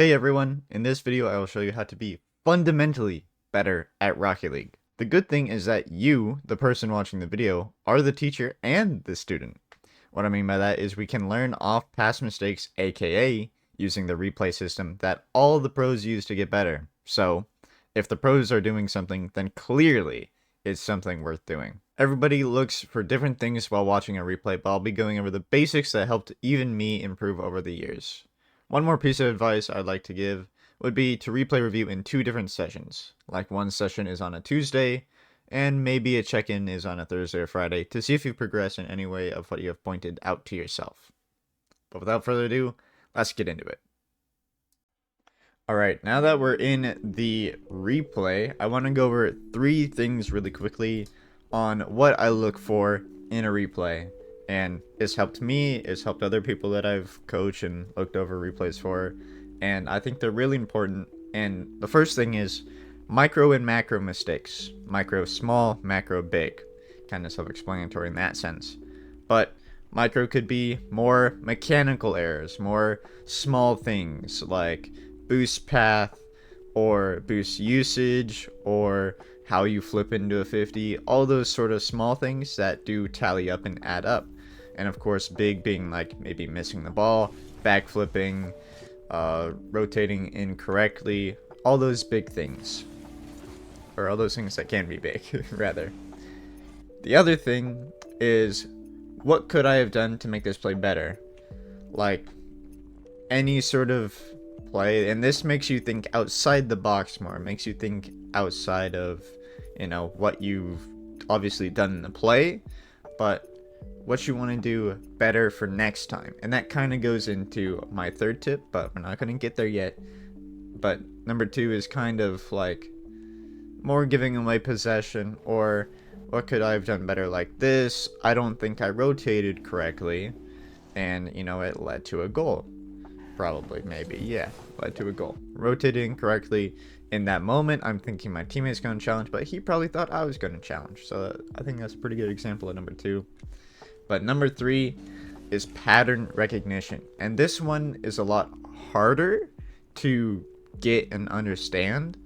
Hey everyone, in this video I will show you how to be fundamentally better at Rocket League. The good thing is that you, the person watching the video, are the teacher and the student. What I mean by that is we can learn off past mistakes, aka using the replay system that all the pros use to get better. So, if the pros are doing something, then clearly it's something worth doing. Everybody looks for different things while watching a replay, but I'll be going over the basics that helped even me improve over the years. One more piece of advice I'd like to give would be to replay review in two different sessions. Like one session is on a Tuesday, and maybe a check-in is on a Thursday or Friday to see if you progress in any way of what you have pointed out to yourself. But without further ado, let's get into it. Alright, now that we're in the replay, I want to go over three things really quickly on what I look for in a replay. And it's helped me, it's helped other people that I've coached and looked over replays for, and I think they're really important. And the first thing is micro and macro mistakes. Micro small, macro big. Kind of self-explanatory in that sense. But micro could be more mechanical errors, more small things like boost path or boost usage or how you flip into a 50, all those sort of small things that do tally up and add up. And of course, big being like maybe missing the ball, backflipping, rotating incorrectly, all those big things. Or all those things that can be big, rather. The other thing is, what could I have done to make this play better? Like, any sort of play, and this makes you think outside the box more. It makes you think outside of, what you've obviously done in the play, but what you want to do better for next time. And that kind of goes into my third tip, but we're not going to get there yet. But number two is kind of like more giving away possession, or what could I have done better like this? I don't think I rotated correctly, and it led to a goal. Probably, maybe, yeah, led to a goal. Rotated incorrectly in that moment. I'm thinking my teammate's going to challenge, but he probably thought I was going to challenge. So I think that's a pretty good example of number two. But number three is pattern recognition. And this one is a lot harder to get and understand.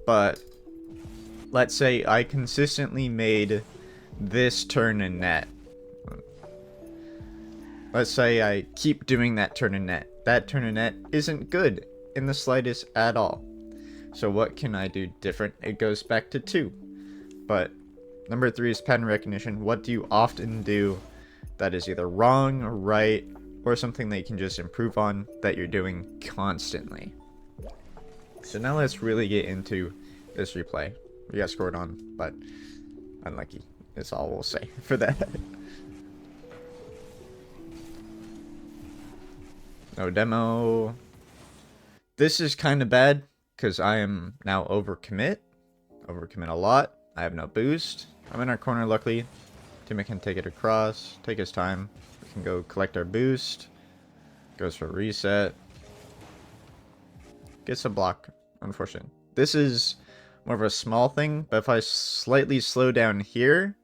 But let's say I consistently made this turn in net. Let's say I keep doing that turn in net. That turn in net isn't good in the slightest at all. So what can I do different? It goes back to two. But number three is pattern recognition. What do you often do that is either wrong or right, or something that you can just improve on that you're doing constantly? So now let's really get into this replay. We got scored on, but unlucky. That's all we'll say for that. No demo. This is kind of bad because I am now overcommit a lot. I have no boost. I'm in our corner, luckily. Teammate can take it across, take his time. We can go collect our boost. Goes for reset. Gets a block, unfortunate. This is more of a small thing, but if I slightly slow down here,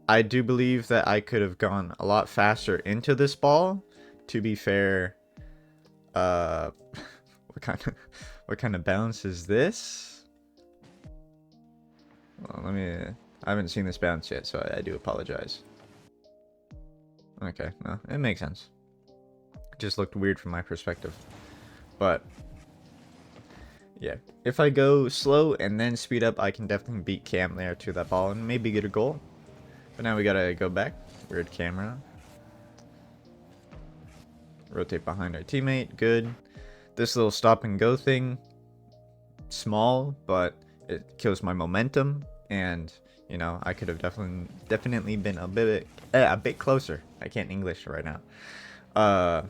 I do believe that I could have gone a lot faster into this ball. To be fair, what kind of bounce is this? Well, I haven't seen this bounce yet, so I do apologize. Okay, no, it makes sense. It just looked weird from my perspective. But yeah, if I go slow and then speed up, I can definitely beat Cam there to that ball and maybe get a goal. But now we gotta go back. Weird camera. Rotate behind our teammate. Good. This little stop and go thing, small, but it kills my momentum, and I could have definitely been a bit closer. I can't English right now.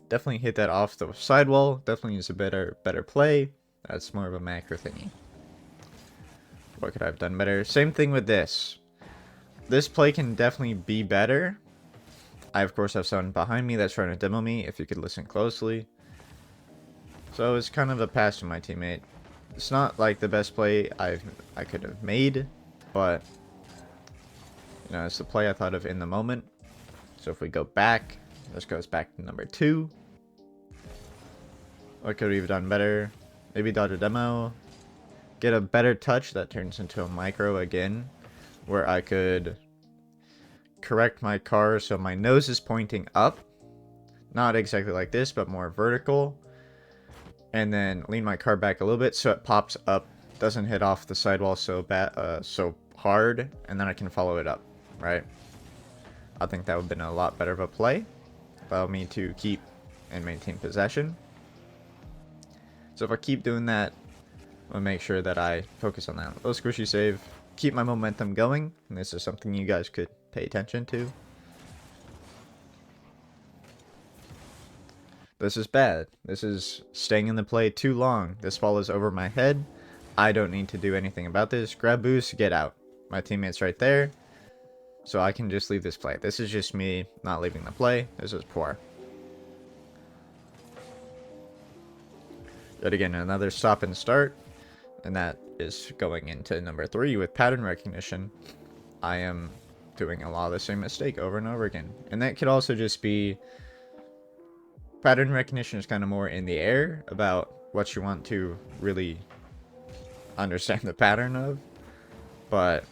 Definitely hit that off the sidewall. Definitely is a better play. That's more of a macro thingy. What could I have done better? Same thing with this. This play can definitely be better. I, of course, have someone behind me that's trying to demo me, if you could listen closely. So it's kind of a pass to my teammate. It's not like the best play I could have made, but it's the play I thought of in the moment. So if we go back, this goes back to number two. What could we have done better? Maybe dodge a demo. Get a better touch that turns into a micro again, where I could correct my car so my nose is pointing up. Not exactly like this, but more vertical. And then lean my car back a little bit so it pops up, doesn't hit off the sidewall so hard, and then I can follow it up, right? I think that would have been a lot better of a play. Allow me to keep and maintain possession. So if I keep doing that, I'll make sure that I focus on that. Little squishy save, keep my momentum going, and this is something you guys could pay attention to. This is bad. This is staying in the play too long. This ball is over my head. I don't need to do anything about this. Grab boost, get out. My teammate's right there. So I can just leave this play. This is just me not leaving the play. This is poor. Yet again, another stop and start. And that is going into number 3 with pattern recognition. I am doing a lot of the same mistake over and over again. And that could also just be... Pattern recognition is kind of more in the air about what you want to really understand the pattern of. But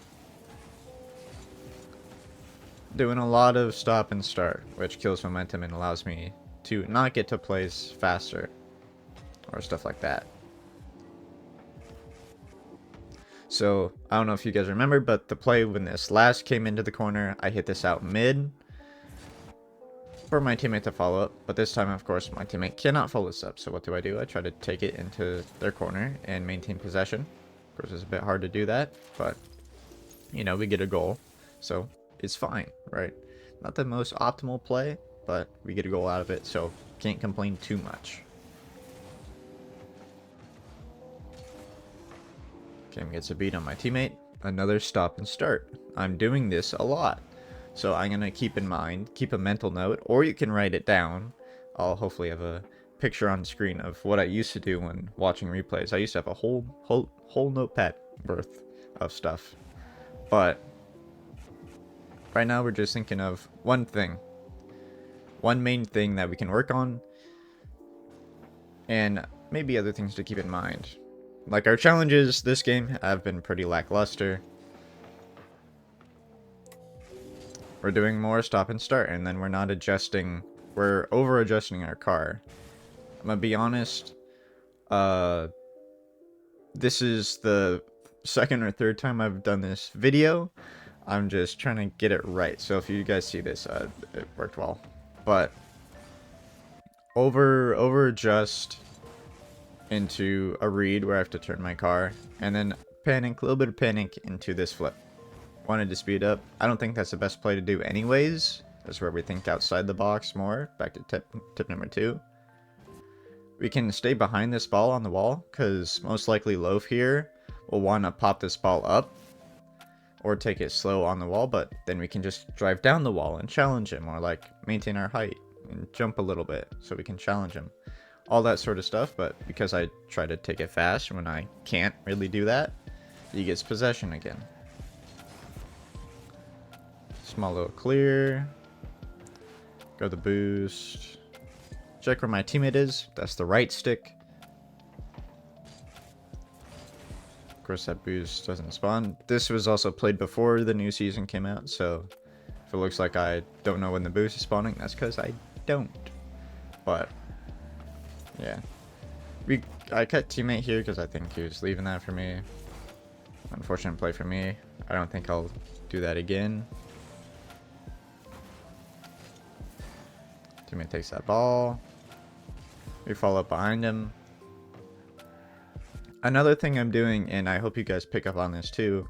doing a lot of stop and start, which kills momentum and allows me to not get to plays faster or stuff like that. So I don't know if you guys remember, but the play when this last came into the corner, I hit this out mid for my teammate to follow up, but this time of course my teammate cannot follow this up. So what do? I try to take it into their corner and maintain possession. Of course it's a bit hard to do that, but you know, we get a goal, so it's fine, right? Not the most optimal play, but we get a goal out of it, so can't complain too much. Cam gets a beat on my teammate. Another stop and start. I'm doing this a lot, so I'm gonna keep in mind, keep a mental note, or you can write it down. I'll hopefully have a picture on screen of what I used to do when watching replays. I used to have a whole notepad worth of stuff, but right now we're just thinking of one main thing that we can work on, and maybe other things to keep in mind. Like our challenges this game have been pretty lackluster. We're doing more stop and start, and then we're not adjusting. We're over adjusting our car. I'm gonna be honest. This is the second or third time I've done this video. I'm just trying to get it right. So if you guys see this, it worked well. But over adjust into a read where I have to turn my car, and then panic, a little bit of panic into this flip. Wanted to speed up. I don't think that's the best play to do anyways. That's where we think outside the box more. Back to tip number 2. We can stay behind this ball on the wall, because most likely Loaf here will want to pop this ball up or take it slow on the wall, but then we can just drive down the wall and challenge him, or like maintain our height and jump a little bit so we can challenge him. All that sort of stuff, but because I try to take it fast when I can't really do that, he gets possession again. Small little clear. Go the boost. Check where my teammate is. That's the right stick. Of course that boost doesn't spawn. This was also played before the new season came out, so if it looks like I don't know when the boost is spawning, that's because I don't. But yeah, I cut teammate here because I think he was leaving that for me. Unfortunate play for me. I don't think I'll do that again. Teammate takes that ball. We follow up behind him. Another thing I'm doing, and I hope you guys pick up on this too,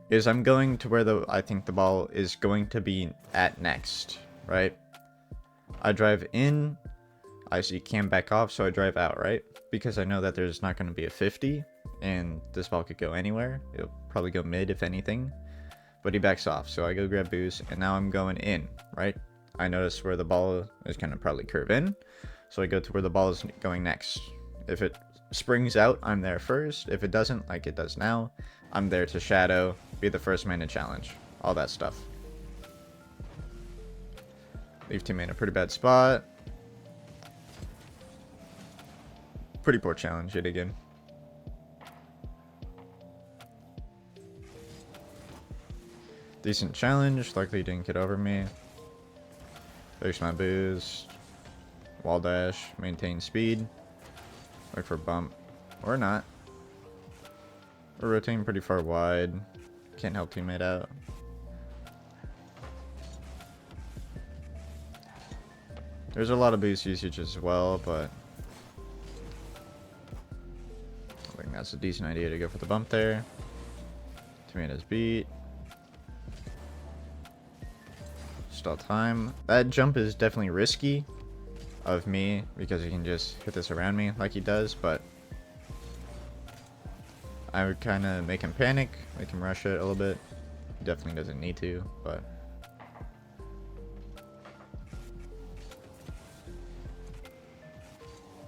is I'm going to where I think the ball is going to be at next, right? I drive in. I see Cam back off, so I drive out, right? Because I know that there's not going to be a 50, and this ball could go anywhere. It'll probably go mid, if anything. But he backs off, so I go grab boost, and now I'm going in, right? I notice where the ball is going to probably curve in, so I go to where the ball is going next. If it springs out, I'm there first. If it doesn't, like it does now, I'm there to shadow, be the first man to challenge. All that stuff. Leave teammate in a pretty bad spot. Pretty poor challenge yet again. Decent challenge. Luckily didn't get over me. There's my boost. Wall dash. Maintain speed. Look for bump. Or not. We're rotating pretty far wide. Can't help teammate out. There's a lot of boost usage as well, but I think that's a decent idea to go for the bump there. Teammate is beat. Stall time. That jump is definitely risky of me because he can just hit this around me like he does, but I would kind of make him panic, make him rush it a little bit. He definitely doesn't need to, but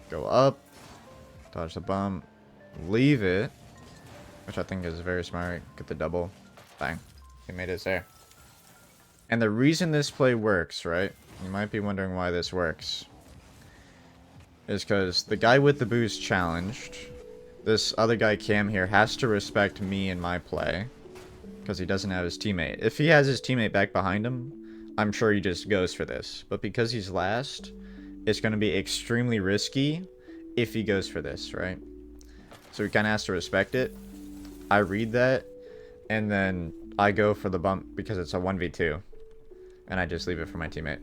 go up, dodge the bump, leave it, which I think is very smart. Get the double. Bang. He made it there. And the reason this play works, right? You might be wondering why this works. Is because the guy with the boost challenged. This other guy, Cam, here, has to respect me and my play. Because he doesn't have his teammate. If he has his teammate back behind him, I'm sure he just goes for this. But because he's last, it's going to be extremely risky if he goes for this, right? So he kind of has to respect it. I read that, and then I go for the bump because it's a 1v2. And I just leave it for my teammate.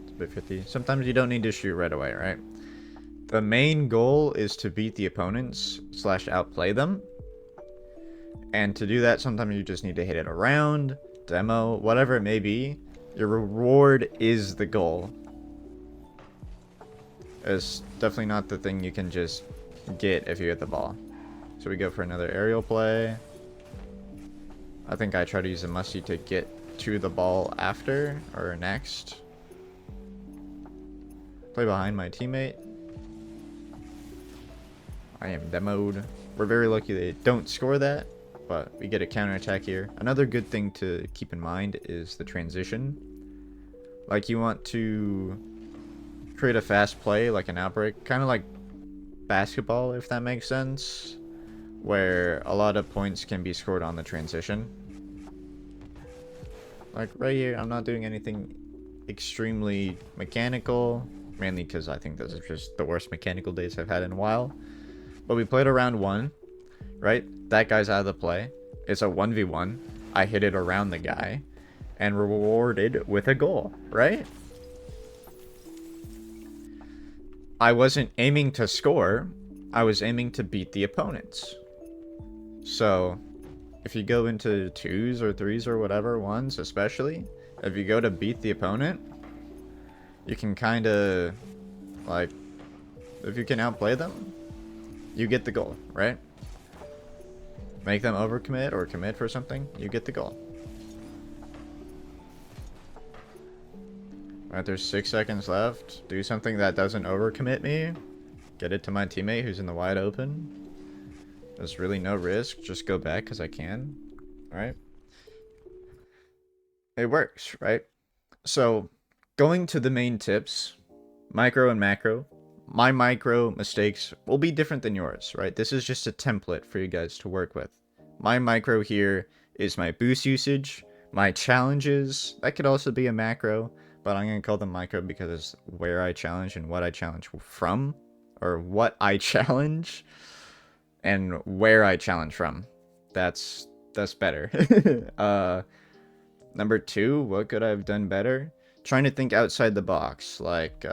It's a bit 50. Sometimes you don't need to shoot right away, right? The main goal is to beat the opponents / outplay them. And to do that, sometimes you just need to hit it around, demo, whatever it may be. Your reward is the goal. It's definitely not the thing you can just get if you hit the ball. So we go for another aerial play. I think I try to use a musty to get to the ball after or next. Play behind my teammate. I am demoed. We're very lucky they don't score that, but we get a counterattack here. Another good thing to keep in mind is the transition. Like, you want to create a fast play, like an outbreak, kind of like basketball, if that makes sense, where a lot of points can be scored on the transition. Like right here, I'm not doing anything extremely mechanical, mainly because I think those are just the worst mechanical days I've had in a while. But we played around 1, right? That guy's out of the play. It's a 1v1. I hit it around the guy and rewarded with a goal, right? I wasn't aiming to score. I was aiming to beat the opponents. So if you go into 2s or 3s or whatever, 1s especially, if you go to beat the opponent, you can kind of, like, if you can outplay them, you get the goal, right? Make them overcommit or commit for something, you get the goal. Alright, there's 6 seconds left. Do something that doesn't overcommit me. Get it to my teammate who's in the wide open. There's really no risk. Just go back because I can. Alright? It works, right? So, going to the main tips, micro and macro. My micro mistakes will be different than yours, right? This is just a template for you guys to work with. My micro here is my boost usage, my challenges. That could also be a macro, but I'm going to call them micro because it's where I challenge and what I challenge from, or what I challenge and where I challenge from. That's better. Number 2, what could I have done better? Trying to think outside the box, like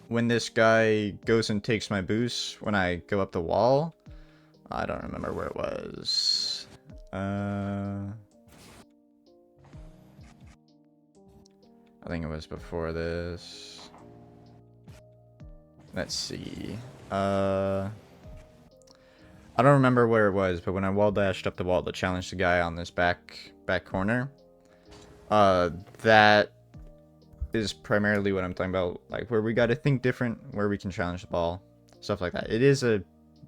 when this guy goes and takes my boost when I go up the wall. I don't remember where it was. I think it was before this. Let's see. I don't remember where it was, but when I wall dashed up the wall to challenge the guy on this back corner, that is primarily what I'm talking about, like where we got to think different, where we can challenge the ball, stuff like that. It is a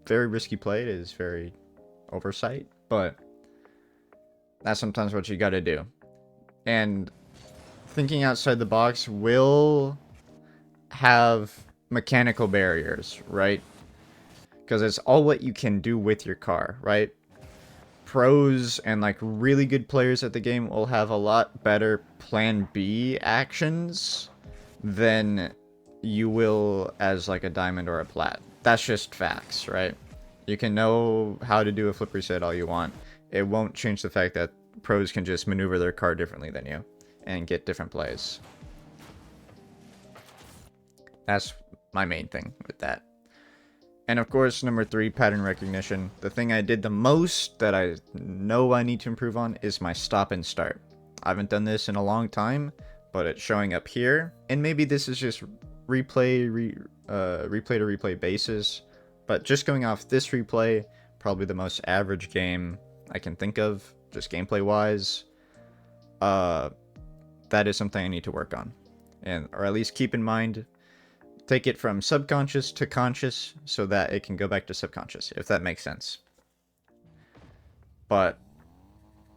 very risky play. It is very oversight, but that's sometimes what you got to do. And thinking outside the box will have mechanical barriers, right? Because it's all what you can do with your car, right? Pros and like really good players at the game will have a lot better plan B actions than you will as like a diamond or a plat. That's just facts, right? You can know how to do a flip reset all you want. It won't change the fact that pros can just maneuver their car differently than you and get different plays. That's my main thing with that. And of course, number 3, pattern recognition. The thing I did the most that I know I need to improve on is my stop and start. I haven't done this in a long time, but it's showing up here. And maybe this is just replay to replay basis. But just going off this replay, probably the most average game I can think of, just gameplay wise. That is something I need to work on. Or at least keep in mind. Take it from subconscious to conscious so that it can go back to subconscious, if that makes sense. But,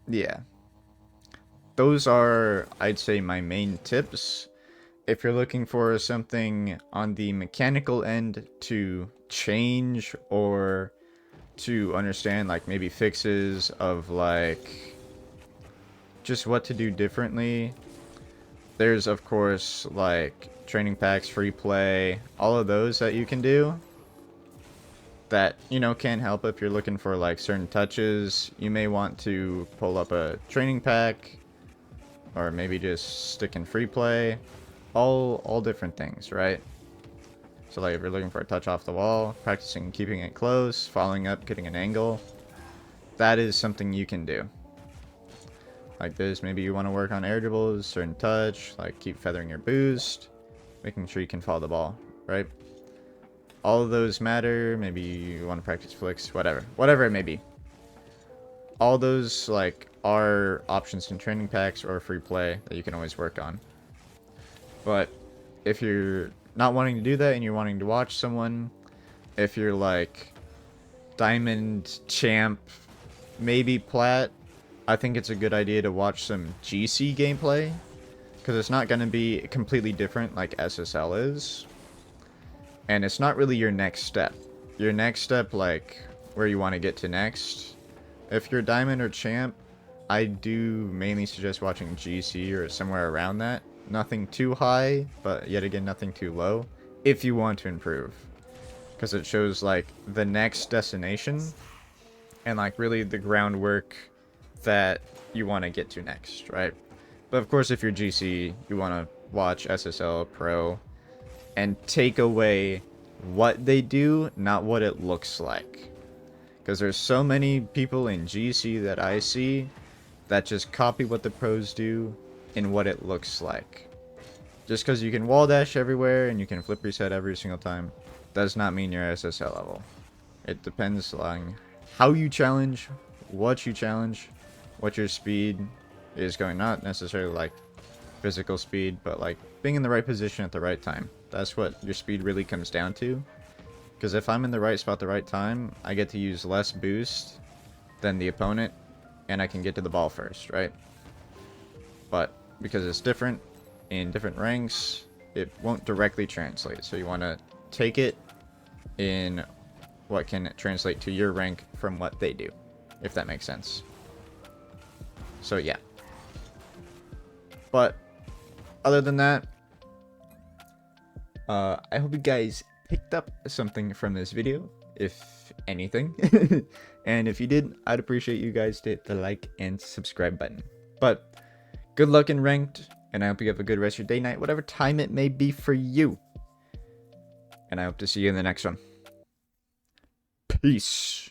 yeah. Those are, I'd say, my main tips. If you're looking for something on the mechanical end to change or to understand, like, maybe fixes of, like, just what to do differently, there's, of course, like, training packs, free play, all of those that you can do that, you know, can help if you're looking for like certain touches. You may want to pull up a training pack or maybe just stick in free play. All different things, right? So like if you're looking for a touch off the wall, practicing keeping it close, following up, getting an angle, that is something you can do. Like this, maybe you want to work on air dribbles, certain touch, like keep feathering your boost, making sure you can follow the ball, right? All of those matter. Maybe you want to practice flicks, whatever it may be. All those like are options in training packs or free play that you can always work on. But if you're not wanting to do that and you're wanting to watch someone, if you're like diamond, champ, maybe plat, I think it's a good idea to watch some GC gameplay. Because it's not going to be completely different like SSL is. And it's not really your next step. Your next step, like, where you want to get to next. If you're Diamond or Champ, I do mainly suggest watching GC or somewhere around that. Nothing too high, but yet again, nothing too low. If you want to improve. Because it shows, like, the next destination. And, like, really the groundwork that you want to get to next, right? But of course, if you're GC, you want to watch SSL Pro and take away what they do, not what it looks like. Because there's so many people in GC that I see that just copy what the pros do and what it looks like. Just because you can wall dash everywhere and you can flip reset every single time does not mean you're SSL level. It depends on how you challenge, what your speed is going, not necessarily like physical speed, but like being in the right position at the right time. That's what your speed really comes down to. Because if I'm in the right spot at the right time, I get to use less boost than the opponent, and I can get to the ball first, right? But because it's different in different ranks, it won't directly translate. So you want to take it in what can translate to your rank from what they do, if that makes sense. So yeah. But other than that, I hope you guys picked up something from this video, if anything. And if you did, I'd appreciate you guys to hit the like and subscribe button. But good luck in ranked, and I hope you have a good rest of your day, night, whatever time it may be for you. And I hope to see you in the next one. Peace.